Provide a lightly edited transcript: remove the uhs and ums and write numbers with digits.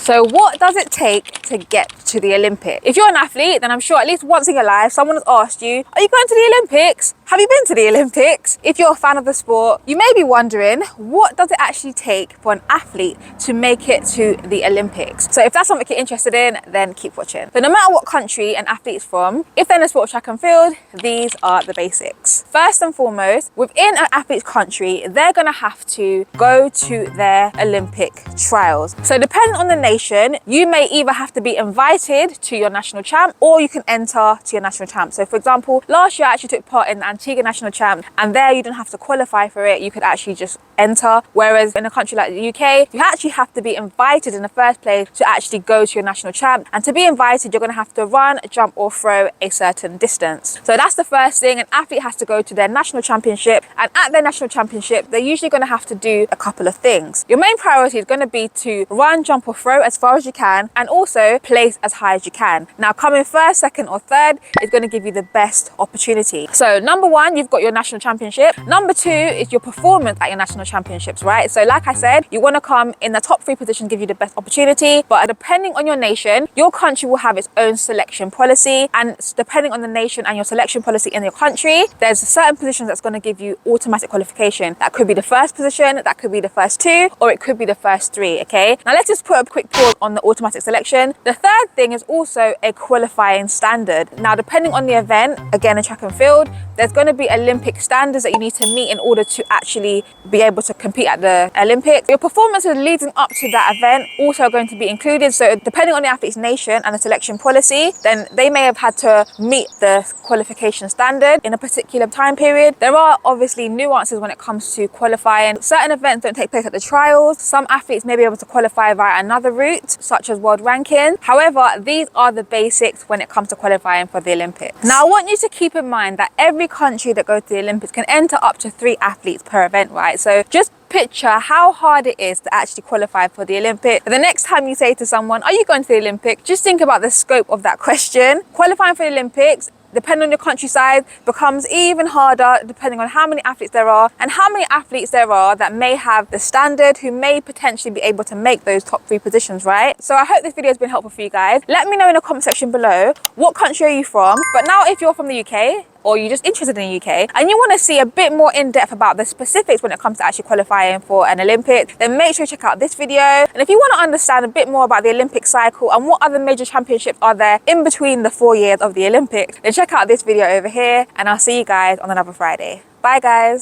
So what does it take to get to the Olympics? If you're an athlete, then I'm sure at least once in your life, someone has asked you, are you going to the Olympics? Have you been to the Olympics? If you're a fan of the sport, you may be wondering, what does it actually take for an athlete to make it to the Olympics? So if that's something you're interested in, then keep watching. So no matter what country an athlete's from, if they're in the sport of track and field, these are the basics. First and foremost, within an athlete's country, they're gonna have to go to their Olympic trials. So depending on the nation, you may either have to be invited to your national champ or you can enter to your national champ. So for example, last year I actually took part in the Antigua national champ, and there you didn't have to qualify for it, you could actually just enter. Whereas in a country like the UK, you actually have to be invited in the first place to actually go to your national champ. And to be invited, you're gonna have to run, jump or throw a certain distance. So that's the first thing. An athlete has to go to their national championship, and at their national championship, they're usually gonna have to do a couple of things. Your main priority is gonna be to run, jump or throw as far as you can, and also place as high as you can. Now coming first, second or third is gonna give you the best opportunity. So number one, you've got your national championship. Number two is your performance at your national championships, right? So like I said, you want to come in the top 3 positions, give you the best opportunity, but depending on your nation, your country will have its own selection policy, and depending on the nation and your selection policy in your country, there's certain positions that's going to give you automatic qualification. That could be the first position, that could be the first 2, or it could be the first 3, okay? Now let's just put a quick pause on the automatic selection. The third thing is also a qualifying standard. Now depending on the event, again in track and field, there's going to be Olympic standards that you need to meet in order to actually be able to compete at the Olympics. Your performances leading up to that event also are going to be included. So depending on the athlete's nation and the selection policy, then they may have had to meet the qualification standard in a particular time period. There are obviously nuances when it comes to qualifying. Certain events don't take place at the trials. Some athletes may be able to qualify via another route, such as world ranking. However, these are the basics when it comes to qualifying for the Olympics. Now I want you to keep in mind that every country that goes to the Olympics can enter up to 3 athletes per event, right? So just picture how hard it is to actually qualify for the Olympics. The next time you say to someone, are you going to the Olympics? Just think about the scope of that question. Qualifying for the Olympics, depending on your country size, becomes even harder depending on how many athletes there are and how many athletes there are that may have the standard, who may potentially be able to make those top 3 positions, right? So I hope this video has been helpful for you guys. Let me know in the comment section below, what country are you from? But now if you're from the UK, or you're just interested in the UK and you want to see a bit more in depth about the specifics when it comes to actually qualifying for an Olympic, then make sure you check out this video. And if you want to understand a bit more about the Olympic cycle and what other major championships are there in between the 4 years of the Olympics, then check out this video over here, and I'll see you guys on another Friday. Bye guys.